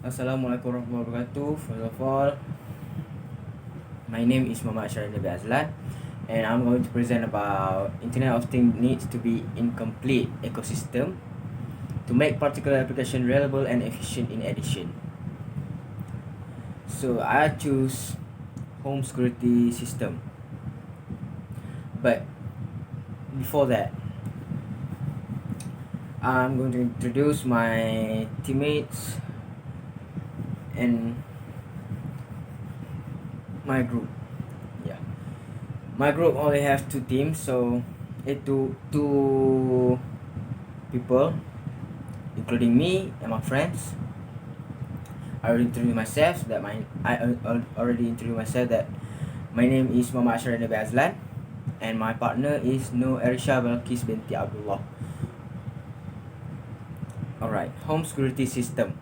Assalamualaikum warahmatullahi wabarakatuh. First of all, my name is Muhammad Ashraf Nabi Azlan, and I'm going to present about Internet of Things needs to be in complete ecosystem to make particular application reliable and efficient in addition. So I choose home security system. But before that, I'm going to introduce my teammates and my group. Yeah, my group only have two teams, so two people, including me and my friends. I already introduced myself that my name is Muhammad Ashraf Nabi Azlan, and my partner is No Erisha Balkis binti Abdullah. Alright, home security system.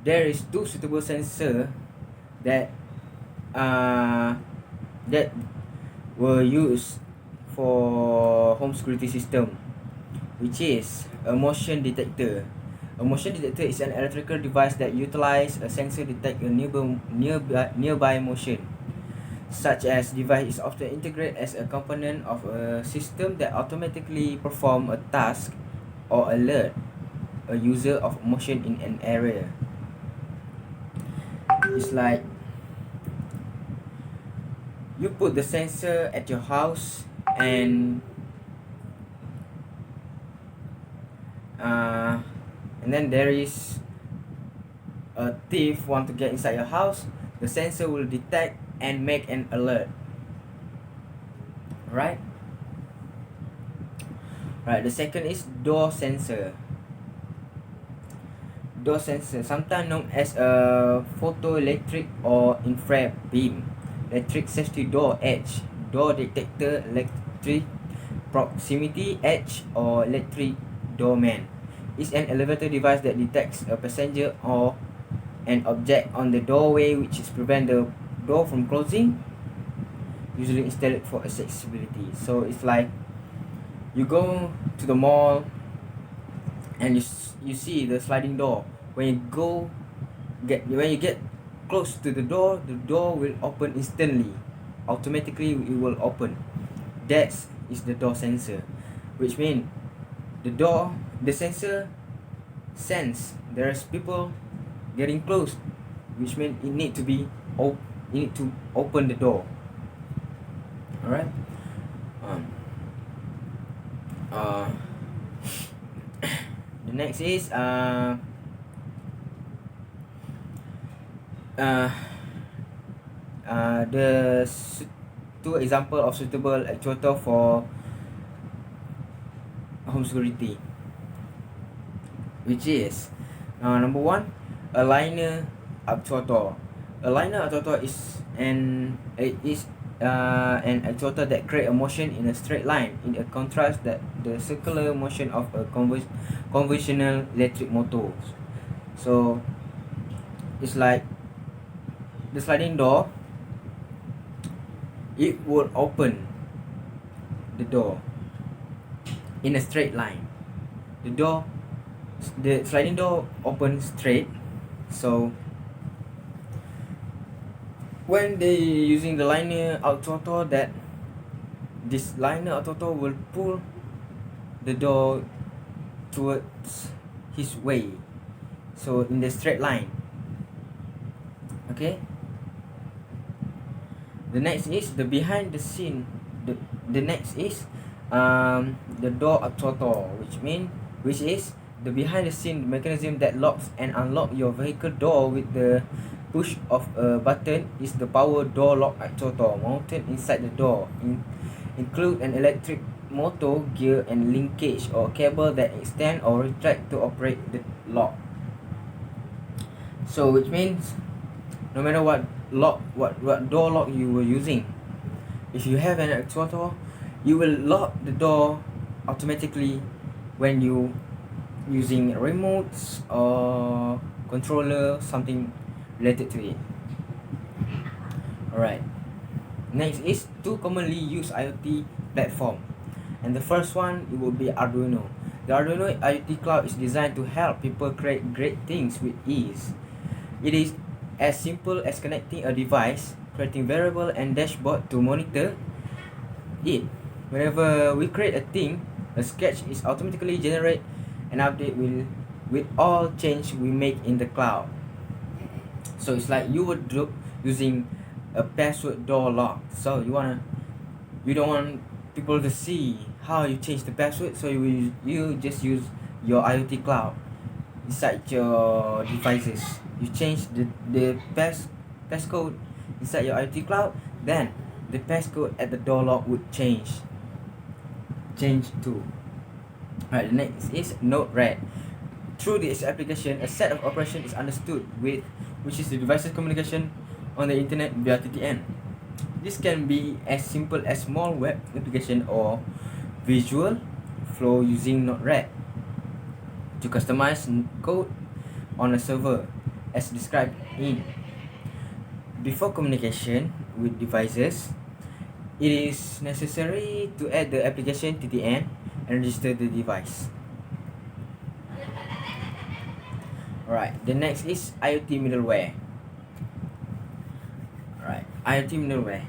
There is two suitable sensor that that were used for home security system, which is a motion detector. A motion detector is an electrical device that utilizes a sensor to detect a nearby motion. Such as device is often integrated as a component of a system that automatically perform a task or alert a user of motion in an area. It's like you put the sensor at your house and then there is a thief want to get inside your house. The sensor will detect and make an alert. Right? Right. The second is door sensor. Door sensor, sometimes known as a photoelectric or infrared beam, electric safety door edge, door detector, electric proximity edge, or electric doorman, is an elevator device that detects a passenger or an object on the doorway, which is prevent the door from closing, usually installed for accessibility. So it's like you go to the mall and you see the sliding door. When you get close to the door will open instantly. Automatically it will open. That is the door sensor, which means the sensor sense there's people getting close, which means it need to open the door. Alright. The next is the two example of suitable actuator for home security, which is number one, a linear actuator. A linear actuator is an actuator that create a motion in a straight line, in a contrast that the circular motion of a conventional electric motors. So it's like the sliding door, it will open the door in a straight line. The sliding door opens straight. So when they using the linear actuator, that this linear actuator will pull the door towards his way, so in the straight line. Okay. The next is the behind the scene. The next is the door actuator, which is the behind the scene mechanism that locks and unlock your vehicle door with the push of a button, is the power door lock actuator mounted inside the door. Include an electric motor, gear, and linkage or cable that extend or retract to operate the lock. So which means no matter what door lock you were using, if you have an actuator, you will lock the door automatically when you using remotes or controller, something related to it. Alright. Next is two commonly used IoT platform. And the first one, it will be Arduino. The Arduino IoT Cloud is designed to help people create great things with ease. It is as simple as connecting a device, creating variable and dashboard to monitor it. Whenever we create a thing, a sketch is automatically generated and update with all change we make in the cloud. So it's like you would do using a password door lock. So you don't want people to see how you change the password, so you just use your IoT cloud inside your devices. You change the passcode inside your IoT cloud, then the passcode at the door lock would change too. Right, the next is Node-RED. Through this application, a set of operations is understood which is the device's communication on the internet via TTN. This can be as simple as small web application or visual flow using Node-RED to customize code on a server as described in. Before communication with devices, it is necessary to add the application TTN and register the device. Alright, the next is IoT middleware. Alright, IoT middleware.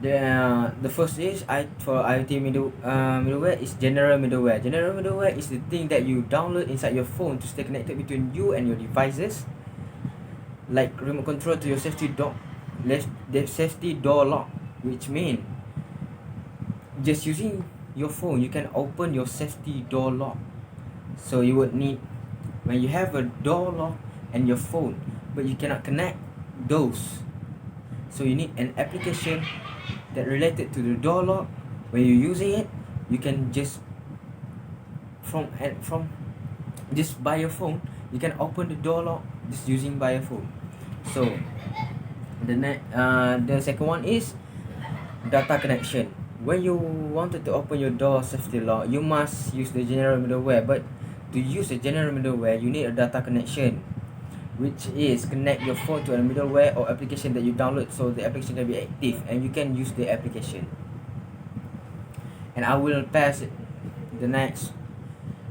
The first is for IoT middleware is general middleware. General middleware is the thing that you download inside your phone to stay connected between you and your devices, like remote control to your safety door lock, which means just using your phone you can open your safety door lock. So you would need, when you have a door lock and your phone but you cannot connect those, so you need an application that related to the door lock. When you're using it, you can just from just by your phone you can open the door lock just using by your phone. So the second one is data connection. When you wanted to open your door safety lock, you must use the general middleware, but to use the general middleware you need a data connection, which is connect your phone to a middleware or application that you download, so the application can be active and you can use the application. And I will pass the next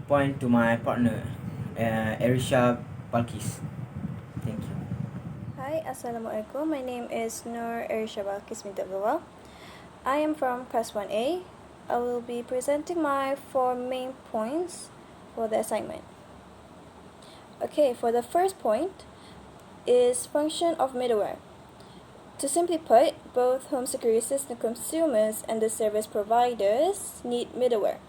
point to my partner, Arisha Balkis. Thank you. Hi, Assalamualaikum. My name is Nur Arisha Balkis Binti Abdullah. I am from Class 1A. I will be presenting my 4 main points for the assignment. Okay, for the first point is function of middleware. To simply put, both home security system consumers and the service providers need middleware.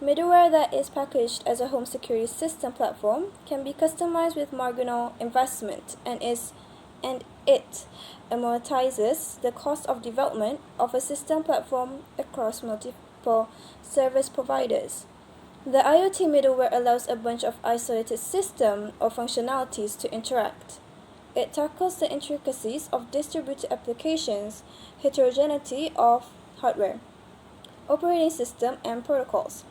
Middleware that is packaged as a home security system platform can be customized with marginal investment and it amortizes the cost of development of a system platform across multiple service providers. The IoT middleware allows a bunch of isolated systems or functionalities to interact. It tackles the intricacies of distributed applications, heterogeneity of hardware, operating system and protocols,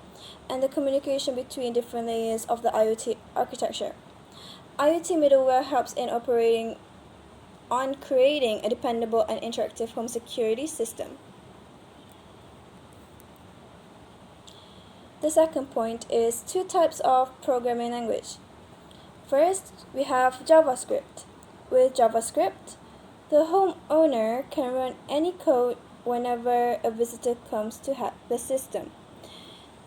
and the communication between different layers of the IoT architecture. IoT middleware helps in creating a dependable and interactive home security system. The second point is 2 types of programming language. First, we have JavaScript. With JavaScript, the homeowner can run any code whenever a visitor comes to hack the system.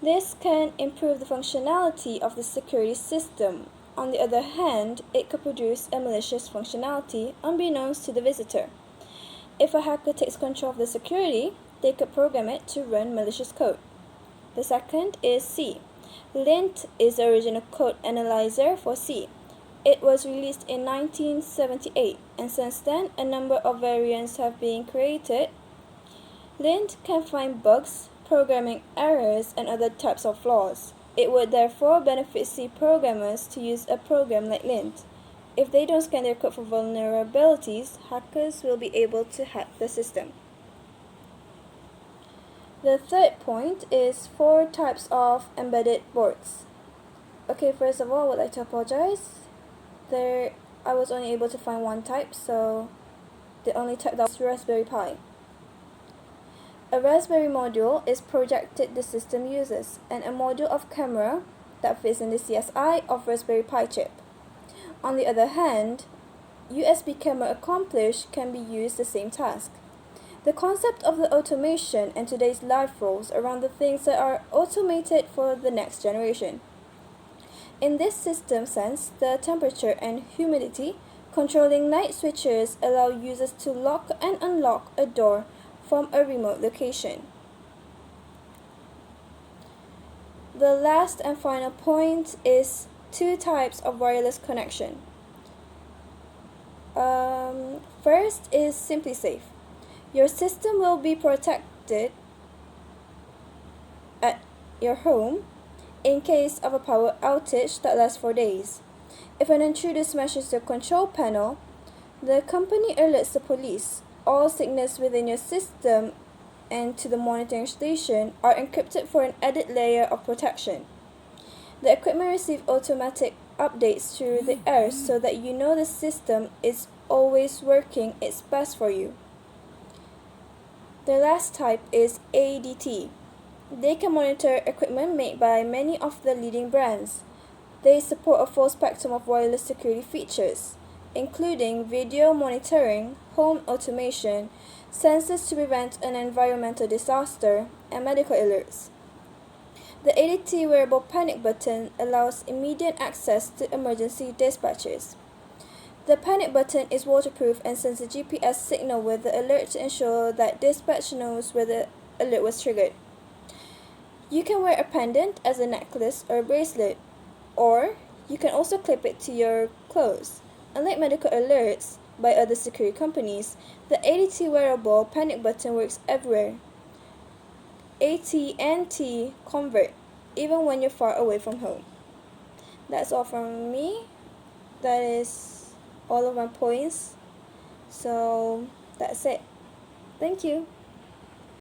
This can improve the functionality of the security system. On the other hand, it could produce a malicious functionality unbeknownst to the visitor. If a hacker takes control of the security, they could program it to run malicious code. The second is C. Lint is the original code analyzer for C. It was released in 1978, and since then, a number of variants have been created. Lint can find bugs, programming errors, and other types of flaws. It would therefore benefit C programmers to use a program like Lint. If they don't scan their code for vulnerabilities, hackers will be able to hack the system. The third point is 4 types of embedded boards. Okay, first of all, I would like to apologize. I was only able to find 1 type, so the only type that was Raspberry Pi. A Raspberry module is projected the system uses, and a module of camera that fits in the CSI of Raspberry Pi chip. On the other hand, USB camera accomplish can be used the same task. The concept of the automation and today's life rolls around the things that are automated for the next generation. In this system sense, the temperature and humidity controlling light switches allow users to lock and unlock a door from a remote location. The last and final point is two types of wireless connection. First is Simply Safe. Your system will be protected at your home in case of a power outage that lasts for days. If an intruder smashes your control panel, the company alerts the police. All signals within your system and to the monitoring station are encrypted for an added layer of protection. The equipment receives automatic updates through the air so that you know the system is always working its best for you. The last type is ADT. They can monitor equipment made by many of the leading brands. They support a full spectrum of wireless security features, including video monitoring, home automation, sensors to prevent an environmental disaster, and medical alerts. The ADT wearable panic button allows immediate access to emergency dispatches. The panic button is waterproof and sends a GPS signal with the alert to ensure that dispatch knows where the alert was triggered. You can wear a pendant as a necklace or a bracelet, or you can also clip it to your clothes. Unlike medical alerts by other security companies, the ADT wearable panic button works everywhere. AT&T convert, even when you're far away from home. That's all from me. That is all of my points. So that's it. Thank you.